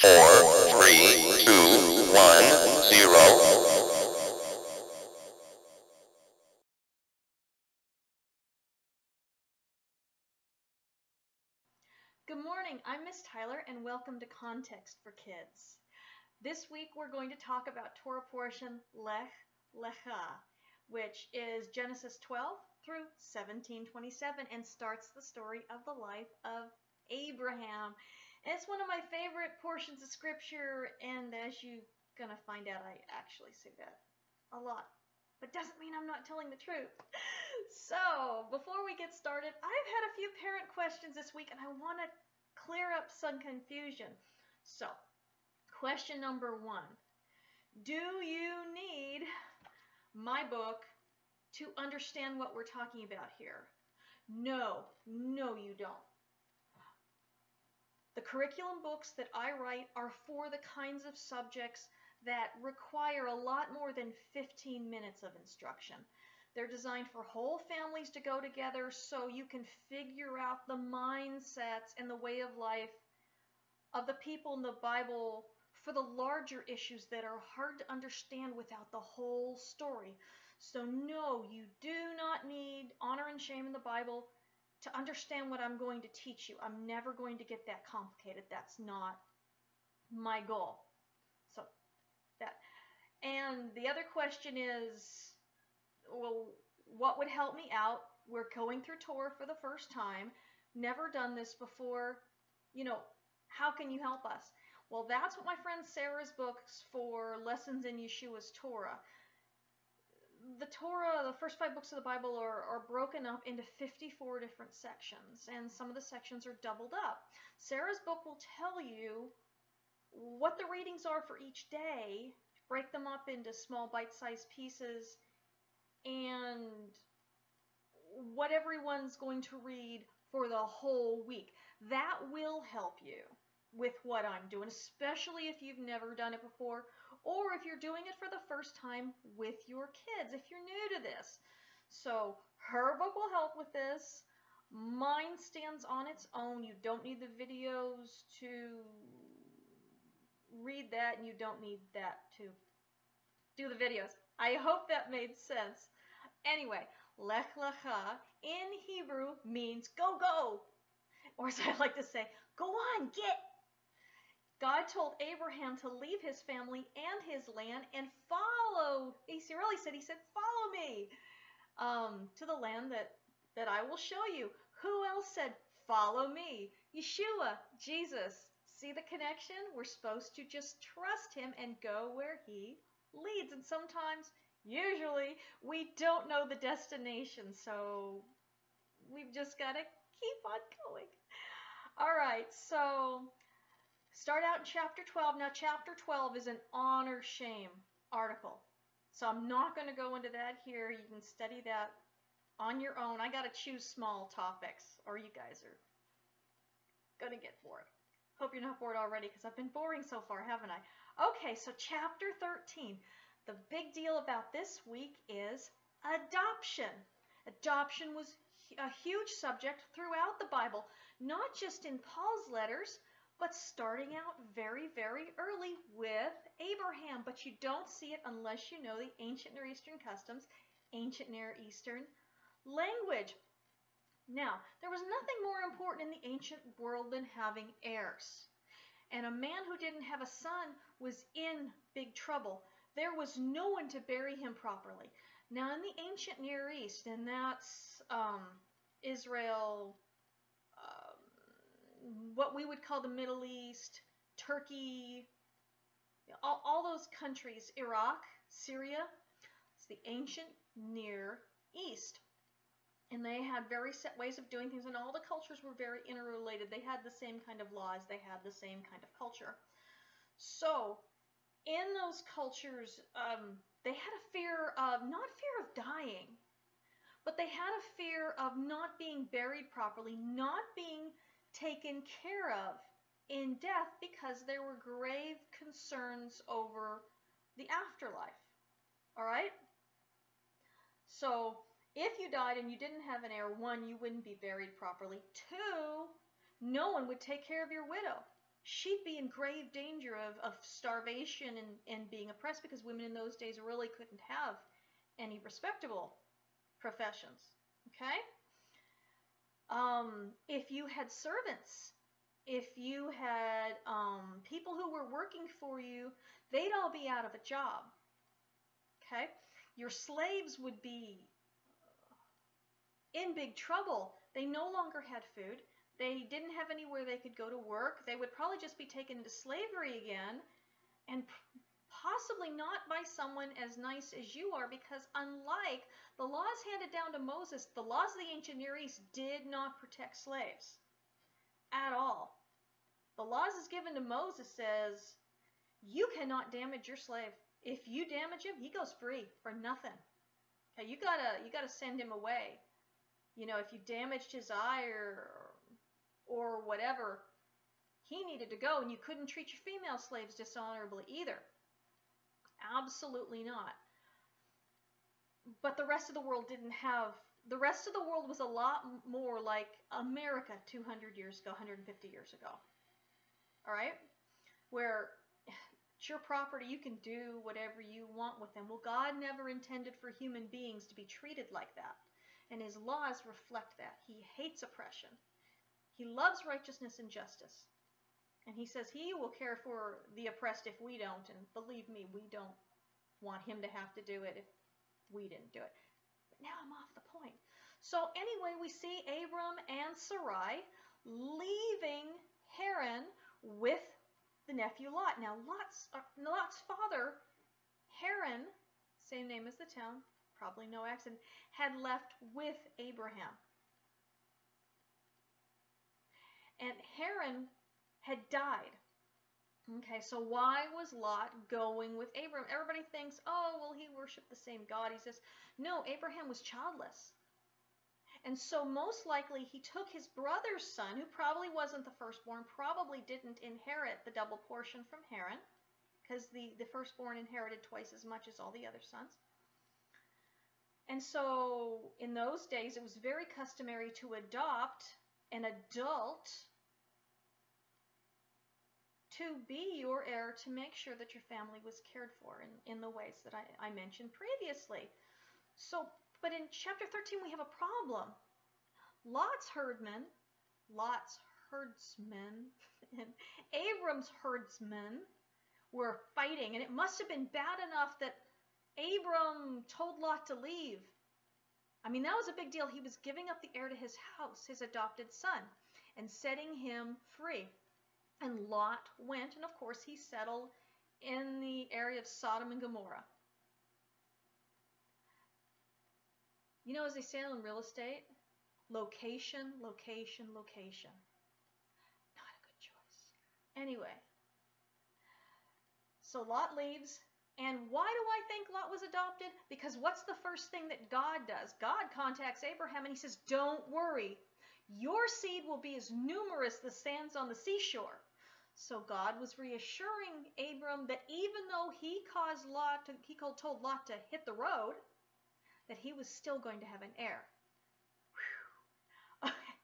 4, 3, 2, 1, 0. Good morning, I'm Miss Tyler and welcome to Context for Kids. This week we're going to talk about Torah portion Lech Lecha, which is Genesis 12 through 17:27 and starts the story of the life of Abraham. And it's one of my favorite portions of scripture, and as you're going to find out, I actually say that a lot. But doesn't mean I'm not telling the truth. So, before we get started, I've had a few parent questions this week and I want to clear up some confusion. So, question number 1. Do you need my book to understand what we're talking about here? No, you don't. The curriculum books that I write are for the kinds of subjects that require a lot more than 15 minutes of instruction. They're designed for whole families to go together so you can figure out the mindsets and the way of life of the people in the Bible for the larger issues that are hard to understand without the whole story. So no, you do not need honor and shame in the Bible to understand what I'm going to teach you. I'm never going to get that complicated. That's not my goal. So that. And the other question is, well, what would help me out? We're going through Torah for the first time. Never done this before. How can you help us? Well, that's what my friend Sarah's books for Lessons in Yeshua's Torah. The Torah, the first 5 books of the Bible are broken up into 54 different sections, and some of the sections are doubled up. Sarah's book will tell you what the readings are for each day, break them up into small bite-sized pieces, and what everyone's going to read for the whole week. That will help you with what I'm doing, especially if you've never done it before, or if you're doing it for the first time with your kids, if you're new to this. So her book will help with this. Mine stands on its own. You don't need the videos to read that, and you don't need that to do the videos. I hope that made sense. Anyway, Lech Lecha in Hebrew means go, go. Or as I like to say, go on, get. God told Abraham to leave his family and his land and follow. He said, follow me to the land that I will show you. Who else said, follow me? Yeshua, Jesus. See the connection? We're supposed to just trust him and go where he leads. And sometimes, usually, we don't know the destination, so we've just got to keep on going. All right, so start out in chapter 12. Now, chapter 12 is an honor-shame article, so I'm not going to go into that here. You can study that on your own. I got to choose small topics, or you guys are going to get bored. Hope you're not bored already, because I've been boring so far, haven't I? Okay, so chapter 13. The big deal about this week is adoption. Adoption was a huge subject throughout the Bible, not just in Paul's letters, but starting out very, very early with Abraham. But you don't see it unless you know the ancient Near Eastern customs, ancient Near Eastern language. Now, there was nothing more important in the ancient world than having heirs. And a man who didn't have a son was in big trouble. There was no one to bury him properly. Now, in the ancient Near East, and that's Israel, what we would call the Middle East, Turkey, all those countries, Iraq, Syria, it's the ancient Near East. And they had very set ways of doing things, and all the cultures were very interrelated. They had the same kind of laws. They had the same kind of culture. So, in those cultures, they had a fear of, not fear of dying, but they had a fear of not being buried properly, not being taken care of in death, because there were grave concerns over the afterlife. All right? So, if you died and you didn't have an heir, 1, you wouldn't be buried properly. 2, no one would take care of your widow. she'd be in grave danger of starvation and being oppressed, because women in those days really couldn't have any respectable professions. Okay? If you had servants, if you had people who were working for you, they'd all be out of a job. Okay? Your slaves would be in big trouble. They no longer had food. They didn't have anywhere they could go to work. They would probably just be taken into slavery again, and possibly not by someone as nice as you are, because unlike the laws handed down to Moses, the laws of the ancient Near East did not protect slaves at all. The laws as given to Moses says you cannot damage your slave. If you damage him, he goes free for nothing. Okay, you gotta send him away. You know, if you damaged his eye or whatever, he needed to go, and you couldn't treat your female slaves dishonorably either. Absolutely not. But the rest of the world didn't have, the rest of the world was a lot more like America 200 years ago, 150 years ago. All right? Where it's your property, you can do whatever you want with them. Well, God never intended for human beings to be treated like that. And his laws reflect that. He hates oppression. He loves righteousness and justice. And he says he will care for the oppressed if we don't. And believe me, we don't want him to have to do it if we didn't do it. But now I'm off the point. So anyway, we see Abram and Sarai leaving Haran with the nephew Lot. Now Lot's father, Haran, same name as the town, probably no accident, had left with Abraham. And Haran had died. Okay, so why was Lot going with Abraham? Everybody thinks, oh, well, he worshiped the same God. He says, no, Abraham was childless. And so most likely he took his brother's son, who probably wasn't the firstborn, probably didn't inherit the double portion from Haran, because the firstborn inherited twice as much as all the other sons. And so in those days, it was very customary to adopt an adult to be your heir, to make sure that your family was cared for in the ways that I mentioned previously. So, but in chapter 13, we have a problem. Lot's herdsmen, and Abram's herdsmen were fighting, and it must have been bad enough that Abram told Lot to leave. I mean, that was a big deal. He was giving up the heir to his house, his adopted son, and setting him free. And Lot went, and of course he settled in the area of Sodom and Gomorrah. You know, as they say in real estate, location, location, location. Not a good choice. Anyway, so Lot leaves, and why do I think Lot was adopted? Because what's the first thing that God does? God contacts Abraham, and he says, don't worry. Your seed will be as numerous as the sands on the seashore. So God was reassuring Abram that even though he told Lot to hit the road, that he was still going to have an heir. Okay.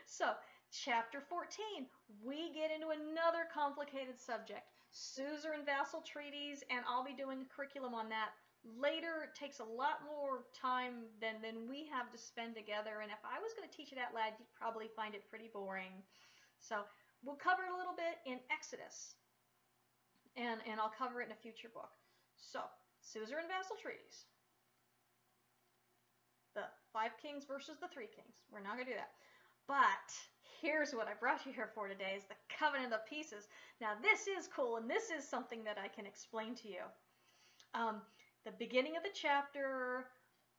So, chapter 14, we get into another complicated subject, suzerain and vassal treaties, and I'll be doing a curriculum on that later. It takes a lot more time than we have to spend together, and if I was going to teach it out loud, you'd probably find it pretty boring. So, we'll cover it a little bit in Exodus, and I'll cover it in a future book. So, suzerain and vassal treaties. The 5 kings versus the 3 kings. We're not going to do that. But here's what I brought you here for today, is the covenant of pieces. Now, this is cool, and this is something that I can explain to you. The beginning of the chapter,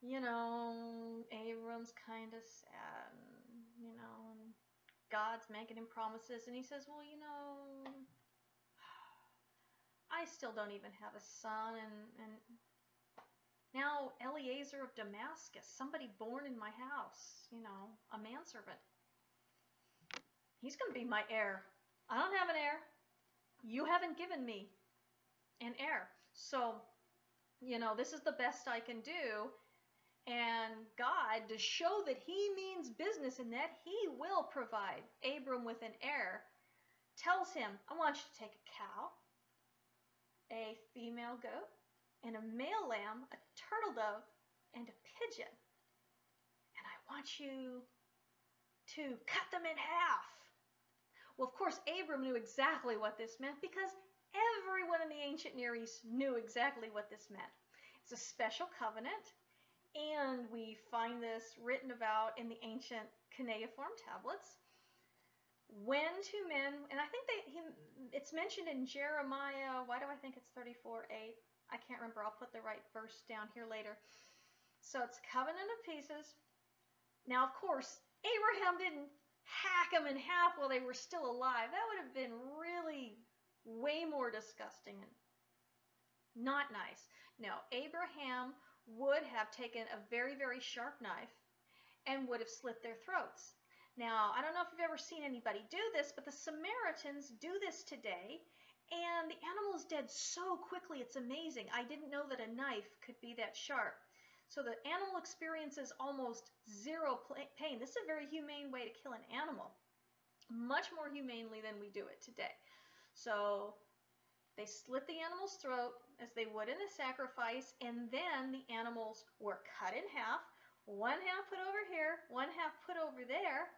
you know, Abram's kind of sad, you know, and God's making him promises, and he says, well, you know, I still don't even have a son, and now Eliezer of Damascus, somebody born in my house, you know, a manservant, he's going to be my heir. I don't have an heir. You haven't given me an heir. So, you know, this is the best I can do. And God, to show that he means business and that he will provide Abram with an heir, tells him, I want you to take a cow, a female goat, and a male lamb, a turtle dove, and a pigeon. And I want you to cut them in half. Well, of course, Abram knew exactly what this meant because everyone in the ancient Near East knew exactly what this meant. It's a special covenant, and we find this written about in the ancient cuneiform tablets. When two men, and I think it's mentioned in Jeremiah, why do I think it's 34:8? I can't remember. I'll put the right verse down here later. So it's covenant of pieces. Now, of course, Abraham didn't hack them in half while they were still alive. That would have been really way more disgusting and not nice. No, Abraham would have taken a very, very sharp knife and would have slit their throats. Now, I don't know if you've ever seen anybody do this, but the Samaritans do this today, and the animal is dead so quickly, it's amazing. I didn't know that a knife could be that sharp. So the animal experiences almost zero pain. This is a very humane way to kill an animal, much more humanely than we do it today. So they slit the animal's throat as they would in a sacrifice, and then the animals were cut in half, one half put over here, one half put over there,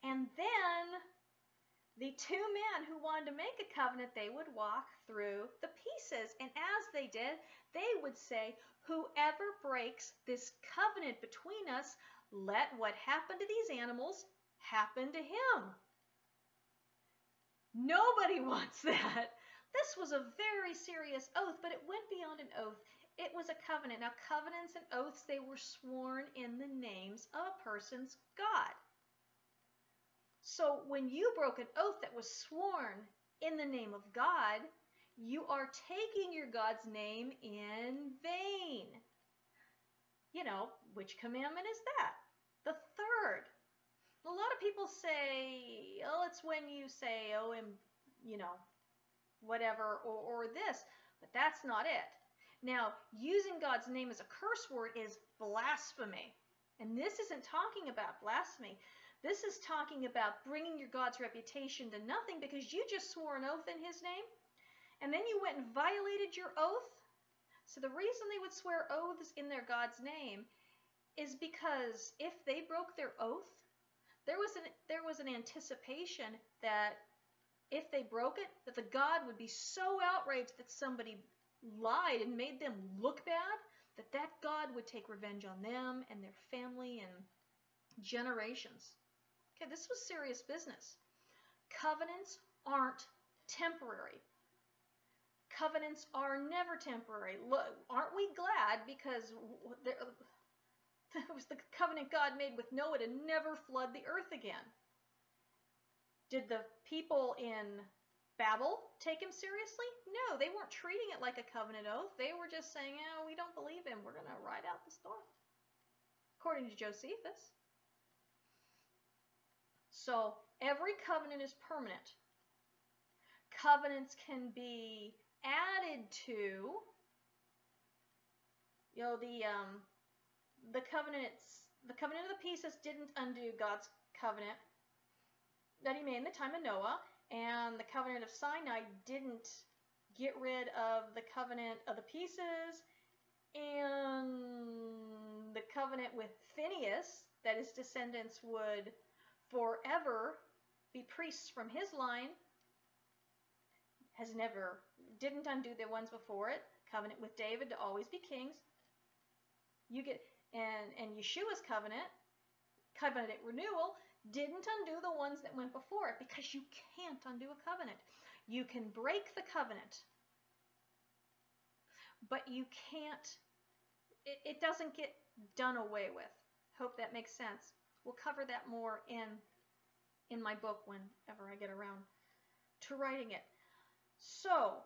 and then the two men who wanted to make a covenant, they would walk through the pieces, and as they did, they would say, whoever breaks this covenant between us, let what happened to these animals happen to him. Nobody wants that. This was a very serious oath, but it went beyond an oath. It was a covenant. Now, covenants and oaths, they were sworn in the names of a person's God. So when you broke an oath that was sworn in the name of God, you are taking your God's name in vain. You know, which commandment is that? The third. A lot of people say, oh, it's when you say, oh, you know, whatever, or this, but that's not it. Now, using God's name as a curse word is blasphemy. And this isn't talking about blasphemy. This is talking about bringing your God's reputation to nothing because you just swore an oath in his name, and then you went and violated your oath. So the reason they would swear oaths in their God's name is because if they broke their oath, there was an anticipation that if they broke it, that the God would be so outraged that somebody lied and made them look bad, that God would take revenge on them and their family and generations. Okay, this was serious business. Covenants aren't temporary. Covenants are never temporary. Look, aren't we glad because it was the covenant God made with Noah to never flood the earth again? Did the people in Babel take him seriously? No, they weren't treating it like a covenant oath. They were just saying, oh, we don't believe him. We're going to ride out the storm, according to Josephus. So every covenant is permanent. Covenants can be added to, you know, the covenant of the pieces didn't undo God's covenant that he made in the time of Noah, and the covenant of Sinai didn't get rid of the covenant of the pieces, and the covenant with Phineas, that his descendants would forever be priests from his line, didn't undo the ones before it. Covenant with David to always be kings. You get and Yeshua's covenant renewal didn't undo the ones that went before it, because you can't undo a covenant. You can break the covenant, but you can't. It doesn't get done away with. Hope that makes sense. We'll cover that more in my book whenever I get around to writing it. So,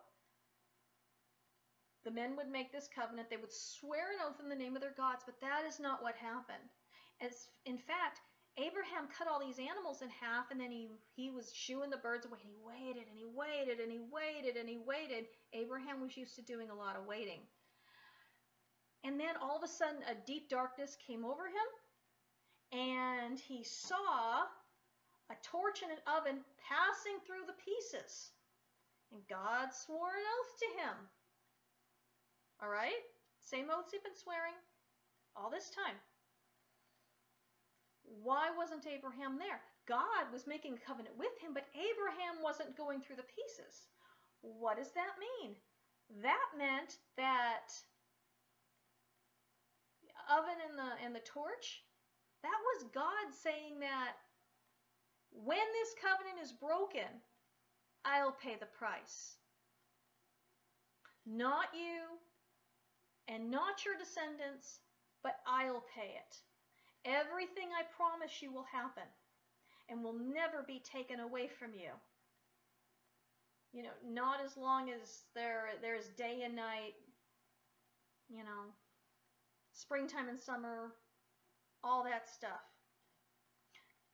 the men would make this covenant. They would swear an oath in the name of their gods, but that is not what happened. In fact, Abraham cut all these animals in half, and then he was shooing the birds away, and he waited, and he waited, and he waited, and he waited. Abraham was used to doing a lot of waiting. And then all of a sudden, a deep darkness came over him, and he saw a torch in an oven passing through the pieces. And God swore an oath to him. All right? Same oaths he'd been swearing all this time. Why wasn't Abraham there? God was making a covenant with him, but Abraham wasn't going through the pieces. What does that mean? That meant that the oven and the torch, that was God saying that when this covenant is broken, I'll pay the price. Not you and not your descendants, but I'll pay it. Everything I promise you will happen and will never be taken away from you. You know, not as long as there's day and night, you know, springtime and summer, all that stuff.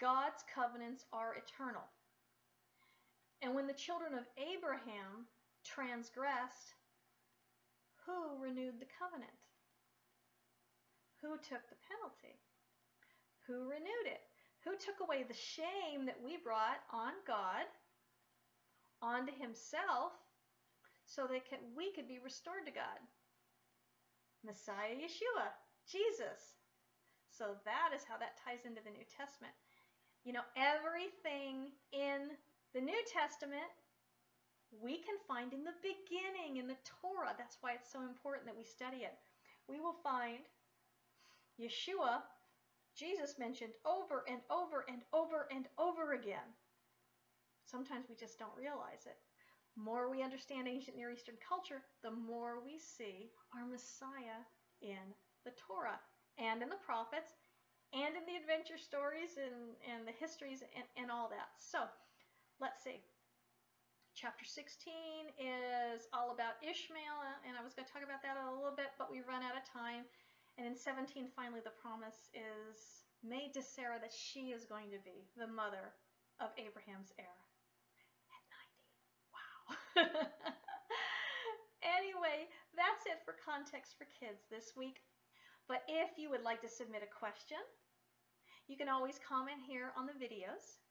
God's covenants are eternal. And when the children of Abraham transgressed, who renewed the covenant? Who took the penalty? Who renewed it? Who took away the shame that we brought on God, onto himself, so that we could be restored to God? Messiah Yeshua, Jesus. So that is how that ties into the New Testament. You know, everything in the New Testament we can find in the beginning, in the Torah. That's why it's so important that we study it. We will find Yeshua, Jesus, mentioned over and over and over and over again. Sometimes we just don't realize it. The more we understand ancient Near Eastern culture, the more we see our Messiah in the Torah and in the prophets and in the adventure stories and the histories and all that. So let's see. Chapter 16 is all about Ishmael, and I was going to talk about that a little bit, but we run out of time. And in 17, finally, the promise is made to Sarah that she is going to be the mother of Abraham's heir at 90. Wow. Anyway, that's it for Context for Kids this week. But if you would like to submit a question, you can always comment here on the videos.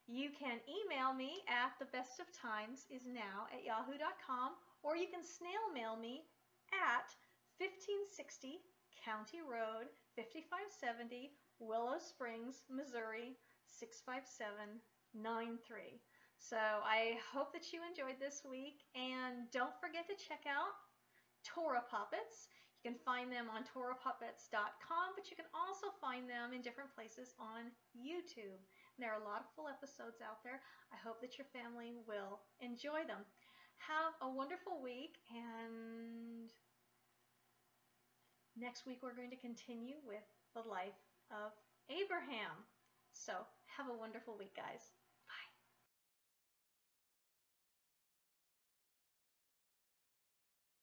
You can email me at thebestoftimesisnow@yahoo.com, or you can snail mail me at 1560 County Road, 5570, Willow Springs, Missouri, 65793. So I hope that you enjoyed this week, and don't forget to check out Torah Puppets. You can find them on TorahPuppets.com, but you can also find them in different places on YouTube. There are a lot of full episodes out there. I hope that your family will enjoy them. Have a wonderful week, and next week we're going to continue with the life of Abraham. So have a wonderful week, guys.